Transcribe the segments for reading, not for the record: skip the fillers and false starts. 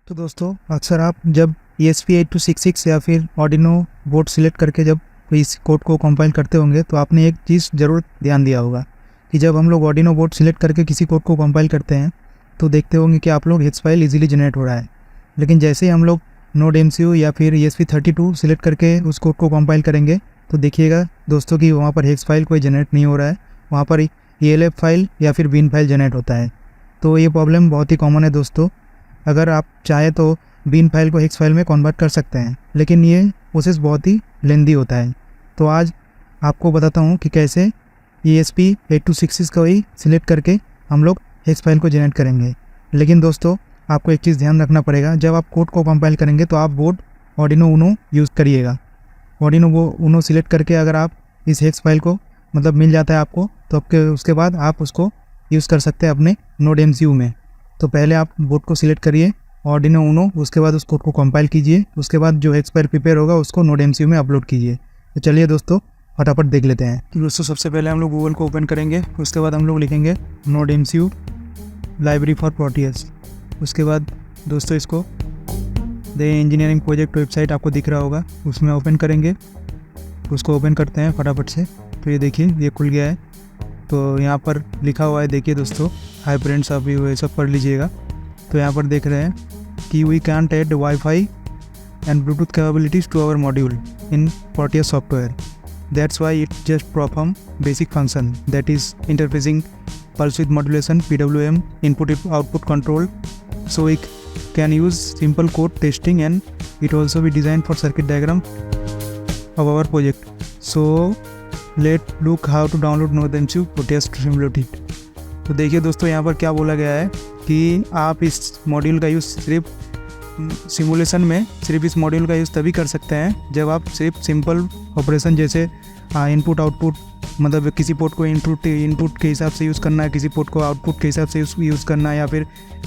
तो दोस्तों अक्सर आप जब ESP8266 या फिर आर्डिनो बोर्ड सिलेक्ट करके जब कोई इस कोड को कंपाइल करते होंगे तो आपने एक चीज़ ज़रूर ध्यान दिया होगा कि जब हम लोग आर्डिनो बोर्ड सिलेक्ट करके किसी कोड को कंपाइल करते हैं तो देखते होंगे कि आप लोग हेक्स फाइल इजीली जनरेट हो रहा है। लेकिन जैसे ही हम लोग नोड MCU या फिर ESP32 सिलेक्ट करके उस कोड को कंपाइल करेंगे तो देखिएगा दोस्तों कि वहाँ पर हेक्स फाइल कोई जनरेट नहीं हो रहा है, वहाँ पर ELF फाइल या फिर बिन फाइल जनरेट होता है। तो ये प्रॉब्लम बहुत ही कॉमन है दोस्तों। अगर आप चाहें तो बिन फाइल को हेक्स फाइल में कन्वर्ट कर सकते हैं, लेकिन ये प्रोसेस बहुत ही लेंदी होता है। तो आज आपको बताता हूँ कि कैसे ESP8266 को ही सिलेक्ट करके हम लोग हेक्स फाइल को जनरेट करेंगे। लेकिन दोस्तों आपको एक चीज़ ध्यान रखना पड़ेगा, जब आप कोड को कंपाइल करेंगे तो आप बोर्ड आर्डिनो ऊनो यूज़ करिएगा। आर्डिनो ऊनो सिलेक्ट करके अगर आप इस हेक्स फाइल को मिल जाता है आपको, तो उसके बाद आप उसको यूज़ कर सकते हैं अपने नोड MCU में। तो पहले आप बोर्ड को सिलेक्ट करिए आर्डिनो ऊनो, उसके बाद उस कोड को कंपाइल कीजिए, उसके बाद जो हेक्स फाइल प्रिपेयर होगा उसको नोड MCU में अपलोड कीजिए। तो चलिए दोस्तों फटाफट देख लेते हैं। तो दोस्तों सबसे पहले हम लोग गूगल को ओपन करेंगे, उसके बाद हम लोग लिखेंगे node MCU library for Proteus. उसके बाद दोस्तों इसको द इंजीनियरिंग प्रोजेक्ट वेबसाइट आपको दिख रहा होगा, उसमें ओपन करेंगे। उसको ओपन करते हैं फटाफट से। तो ये देखिए ये खुल गया है। तो यहाँ पर लिखा हुआ है, देखिए दोस्तों, हाय फ्रेंड्स, आप ये सब पढ़ लीजिएगा। तो यहाँ पर देख रहे हैं कि we can't add wifi and Bluetooth capabilities to our module in Proteus software, that's why it just perform basic function that is interfacing pulse width modulation, PWM, input output control, so we can use simple code testing, and it also be designed for circuit diagram of our project. So let's look how to download node MCU Proteus to simulate it. तो देखिए दोस्तों यहाँ पर क्या बोला गया है कि आप इस मॉड्यूल का यूज़ सिर्फ सिमुलेशन में सिर्फ इस मॉड्यूल का यूज़ तभी कर सकते हैं जब आप सिर्फ सिंपल ऑपरेशन जैसे इनपुट आउटपुट, मतलब किसी पोर्ट को इनपुट के हिसाब से यूज़ करना है, किसी पोर्ट को आउटपुट के हिसाब से यूज़ करना है, या फिर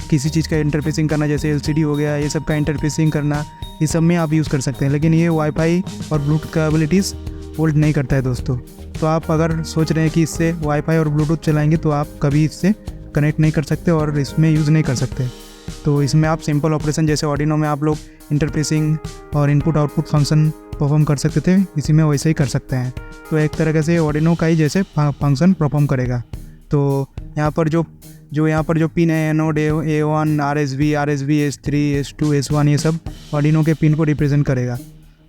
किसी चीज़ का इंटरफेसिंग करना जैसे LCD हो गया, ये सब का इंटरफेसिंग करना, ये सब में आप यूज़ कर सकते हैं। लेकिन ये वाईफाई और ब्लूटूथ कैपेबिलिटीज़ होल्ड नहीं करता है दोस्तों। तो आप अगर सोच रहे हैं कि इससे वाईफाई और ब्लूटूथ चलाएंगे तो आप कभी इससे कनेक्ट नहीं कर सकते और इसमें यूज़ नहीं कर सकते। तो इसमें आप सिंपल ऑपरेशन जैसे आर्डिनो में आप लोग इंटरफेसिंग और इनपुट आउटपुट फंक्शन परफॉर्म कर सकते थे, इसी में वैसे ही कर सकते हैं। तो एक तरह से आर्डिनो का ही जैसे फंक्शन परफॉर्म करेगा। तो यहाँ पर जो पिन है node A1, RSB, S3, S2, S1, ये सब आर्डिनो के पिन को रिप्रेजेंट करेगा।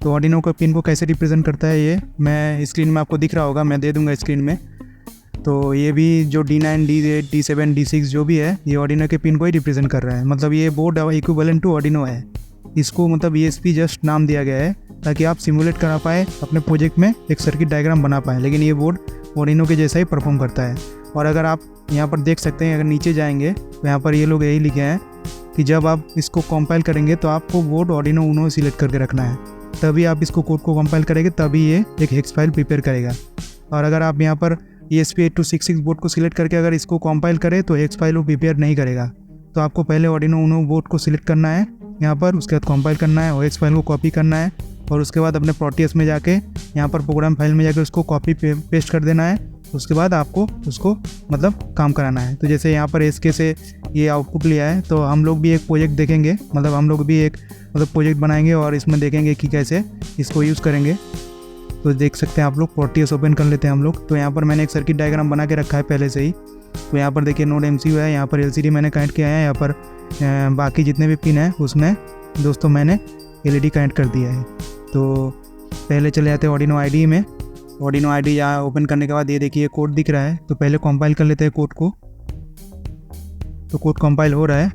तो आर्डिनो के पिन को कैसे रिप्रेजेंट करता है ये मैं स्क्रीन में आपको दिख रहा होगा, मैं दे दूँगा स्क्रीन में। तो ये भी जो D9, D8, D7, D6 जो भी है ये आर्डिनो के पिन को ही रिप्रेजेंट कर रहा है। मतलब ये बोर्ड इक्विवेलेंट टू आर्डिनो है। इसको ESP जस्ट नाम दिया गया है ताकि आप सिमुलेट करा पाए अपने प्रोजेक्ट में, एक सर्किट डायग्राम बना पाए। लेकिन ये बोर्ड आर्डिनो के जैसा ही परफॉर्म करता है। और अगर आप यहाँ पर देख सकते हैं, अगर नीचे जाएंगे तो यहाँ पर ये लोग यही लिखे हैं कि जब आप इसको कंपाइल करेंगे तो आपको बोर्ड आर्डिनो ऊनो सिलेक्ट करके रखना है, तभी आप इसको कोड को कंपाइल करेंगे, तभी ये एक हेक्स फाइल प्रिपेयर करेगा। और अगर आप यहाँ पर ESP8266 बोर्ड को सिलेक्ट करके अगर इसको कंपाइल करें तो हेक्स फाइल वो प्रिपेयर नहीं करेगा। तो आपको पहले आर्डिनो ऊनो बोर्ड को सिलेक्ट करना है यहाँ पर, उसके बाद कंपाइल करना है और हेक्स फाइल को कॉपी करना है, और उसके बाद अपने Proteus में जाके यहाँ पर प्रोग्राम फाइल में जाके उसको कॉपी पेस्ट कर देना है। उसके बाद आपको उसको काम कराना है। तो जैसे यहाँ पर SK से ये आउटपुट लिया है, तो हम लोग भी एक प्रोजेक्ट देखेंगे, हम लोग भी एक प्रोजेक्ट बनाएंगे और इसमें देखेंगे कि कैसे इसको यूज़ करेंगे। तो देख सकते हैं आप लोग, Proteus ओपन कर लेते हैं हम लोग। तो यहाँ पर मैंने एक सर्किट डायग्राम बना के रखा है पहले से ही। तो यहाँ पर देखिए नोड MCU है, यहाँ पर LCD मैंने कनेक्ट किया है, यहाँ पर बाकी जितने भी पिन है उसमें दोस्तों मैंने LED कनेक्ट कर दिया है। तो पहले चले जाते हैं आर्डिनो IDE में। आर्डिनो IDE यहाँ ओपन करने के बाद ये देखिए कोड दिख रहा है। तो पहले कंपाइल कर लेते हैं कोड को। तो कोड कंपाइल हो रहा है,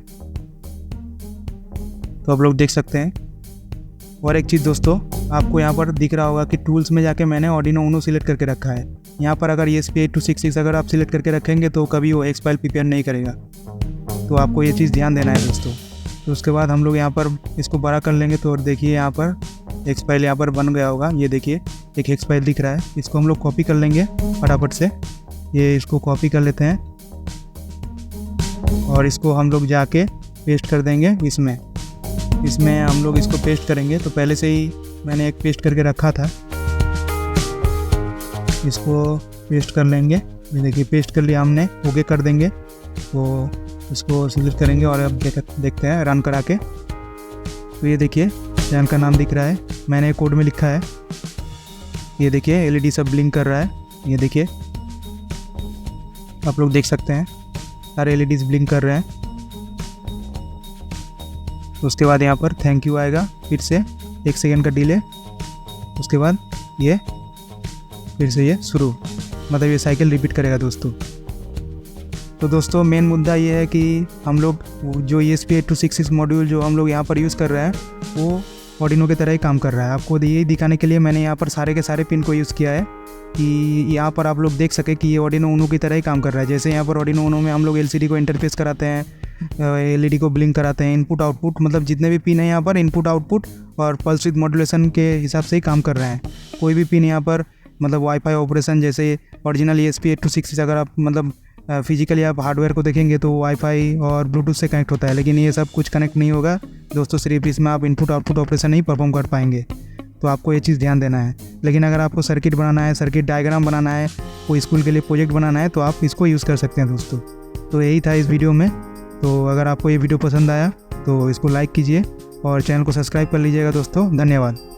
तो आप लोग देख सकते हैं। और एक चीज़ दोस्तों, आपको यहाँ पर दिख रहा होगा कि टूल्स में जाके मैंने आर्डिनो ऊनो सिलेक्ट करके रखा है। यहाँ पर अगर ESP8266 अगर आप सिलेक्ट करके रखेंगे तो कभी वो हेक्स फाइल प्रिपेयर नहीं करेगा। तो आपको ये चीज़ ध्यान देना है दोस्तों। तो उसके बाद हम लोग यहाँ पर इसको बड़ा कर लेंगे। तो देखिए यहाँ पर हेक्स फाइल यहाँ पर बन गया होगा, ये देखिए एक हेक्स फाइल दिख रहा है। इसको हम लोग कॉपी कर लेंगे फटाफट से। ये इसको कॉपी कर लेते हैं और इसको हम लोग जाके पेस्ट कर देंगे इसमें हम लोग इसको पेस्ट करेंगे। तो पहले से ही मैंने एक पेस्ट करके रखा था, इसको पेस्ट कर लेंगे। ये देखिए पेस्ट कर लिया हमने, ओके कर देंगे। तो इसको सिलेक्ट करेंगे और अब देखते हैं रन करा के। तो ये देखिए चैनल का नाम दिख रहा है, मैंने कोड में लिखा है। ये देखिए एलईडी सब ब्लिंक कर रहा है, ये देखिए आप लोग देख सकते हैं सारे एलईडीज ब्लिंक कर रहे हैं। उसके बाद यहाँ पर थैंक यू आएगा, फिर से 1 सेकेंड का डिले, उसके बाद ये फिर से ये शुरू, मतलब ये साइकिल रिपीट करेगा दोस्तों। तो दोस्तों मेन मुद्दा ये है कि हम लोग जो ESP8266 मॉड्यूल जो हम लोग यहाँ पर यूज़ कर रहे हैं वो ऑर्डिनो की तरह ही काम कर रहा है। आपको यही दिखाने के लिए मैंने यहाँ पर सारे के सारे पिन को यूज़ किया है कि यहाँ पर आप लोग देख सके कि ये ऑर्डिनो उनो की तरह ही काम कर रहा है। जैसे यहाँ पर ऑर्डिनो उनो में हम लोग LCD को इंटरफेस कराते हैं, LED को ब्लिंक कराते हैं, इनपुट आउटपुट मतलब जितने भी पिन हैं यहाँ पर इनपुट आउटपुट और पल्स विद मॉड्यूलेशन के हिसाब से ही काम कर रहे हैं। कोई भी पिन यहाँ पर मतलब वाईफाई ऑपरेशन जैसे ओरिजिनल ESP8266 अगर आप मतलब फिजिकली आप हार्डवेयर को देखेंगे तो वाईफाई और ब्लूटूथ से कनेक्ट होता है, लेकिन ये सब कुछ कनेक्ट नहीं होगा दोस्तों। सिर्फ इसमें आप इनपुट आउटपुट ऑपरेशन नहीं परफॉर्म कर पाएंगे, तो आपको ये चीज़ ध्यान देना है। लेकिन अगर आपको सर्किट बनाना है, सर्किट डायग्राम बनाना है, कोई स्कूल के लिए प्रोजेक्ट बनाना है तो आप इसको यूज़ कर सकते हैं दोस्तों। तो यही था इस वीडियो में। तो अगर आपको ये वीडियो पसंद आया तो इसको लाइक कीजिए और चैनल को सब्सक्राइब कर लीजिएगा दोस्तों। धन्यवाद।